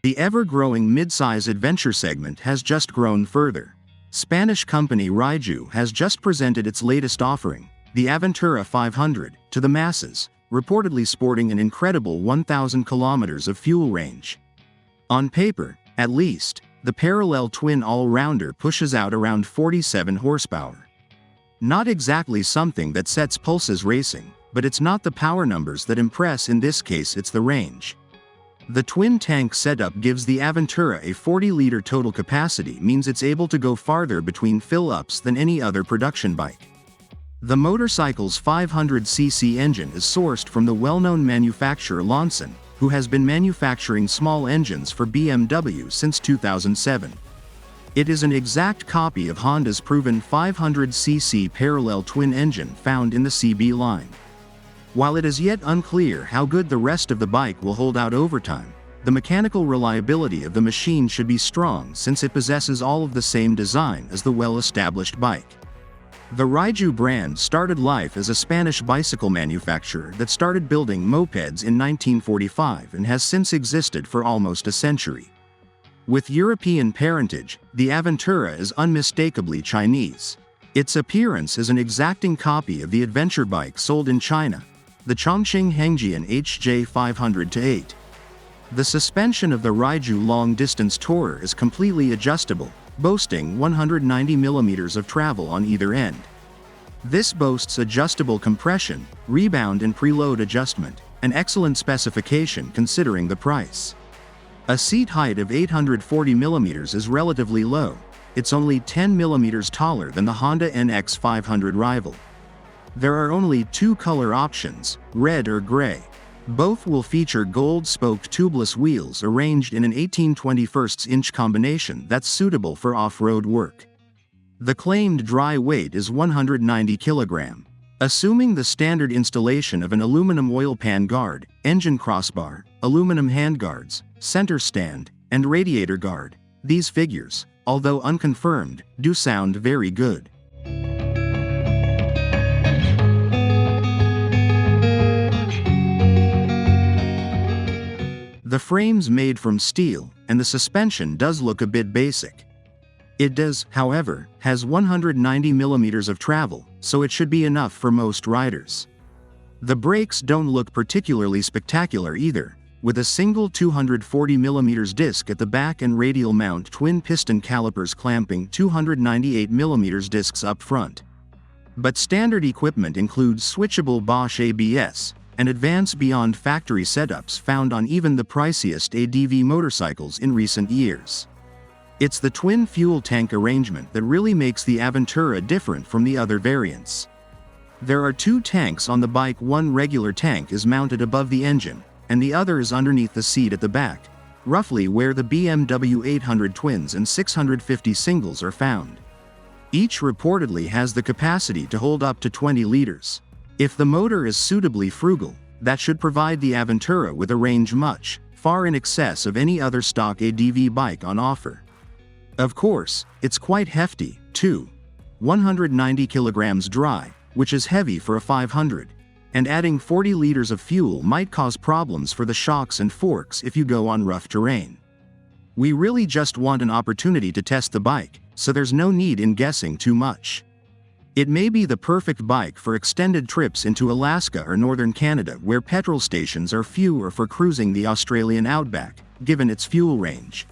The ever-growing mid-size adventure segment has just grown further. Spanish company Rieju has just presented its latest offering, the Aventura 500, to the masses, reportedly sporting an incredible 1,000 kilometers of fuel range. On paper, at least, the parallel twin all-rounder pushes out around 47 horsepower. Not exactly something that sets pulses racing, but it's not the power numbers that impress. In this case, it's the range. The twin-tank setup gives the Aventura a 40-liter total capacity, means it's able to go farther between fill-ups than any other production bike. The motorcycle's 500cc engine is sourced from the well-known manufacturer Lonson, who has been manufacturing small engines for BMW since 2007. It is an exact copy of Honda's proven 500cc parallel twin engine found in the CB line. While it is yet unclear how good the rest of the bike will hold out over time, the mechanical reliability of the machine should be strong since it possesses all of the same design as the well-established bike. The Rieju brand started life as a Spanish bicycle manufacturer that started building mopeds in 1945 and has since existed for almost a century. With European parentage, the Aventura is unmistakably Chinese. Its appearance is an exacting copy of the adventure bike sold in China, the Chongqing Hengjian HJ 500-8. The suspension of the Rieju long-distance tourer is completely adjustable, boasting 190 mm of travel on either end. This boasts adjustable compression, rebound and preload adjustment, an excellent specification considering the price. A seat height of 840 mm is relatively low. It's only 10 mm taller than the Honda NX 500 rival. There are only two color options, red or gray. Both will feature gold-spoked tubeless wheels arranged in an 18/21 combination that's suitable for off-road work. The claimed dry weight is 190 kg. Assuming the standard installation of an aluminum oil pan guard, engine crossbar, aluminum handguards, center stand, and radiator guard, these figures, although unconfirmed, do sound very good. The frame's made from steel, and the suspension does look a bit basic. It does, however, has 190 mm of travel, so it should be enough for most riders. The brakes don't look particularly spectacular either, with a single 240 mm disc at the back and radial mount twin piston calipers clamping 298 mm discs up front. But standard equipment includes switchable Bosch ABS, and advance beyond factory setups found on even the priciest ADV motorcycles in recent years. It's the twin fuel tank arrangement that really makes the Aventura different from the other variants. There are two tanks on the bike. One regular tank is mounted above the engine, and the other is underneath the seat at the back, roughly where the BMW 800 twins and 650 singles are found. Each reportedly has the capacity to hold up to 20 liters. If the motor is suitably frugal, that should provide the Aventura with a range much, far in excess of any other stock ADV bike on offer. Of course, it's quite hefty, too. 190 kilograms dry, which is heavy for a 500, and adding 40 liters of fuel might cause problems for the shocks and forks if you go on rough terrain. We really just want an opportunity to test the bike, so there's no need in guessing too much. It may be the perfect bike for extended trips into Alaska or northern Canada where petrol stations are few, or for cruising the Australian outback, given its fuel range.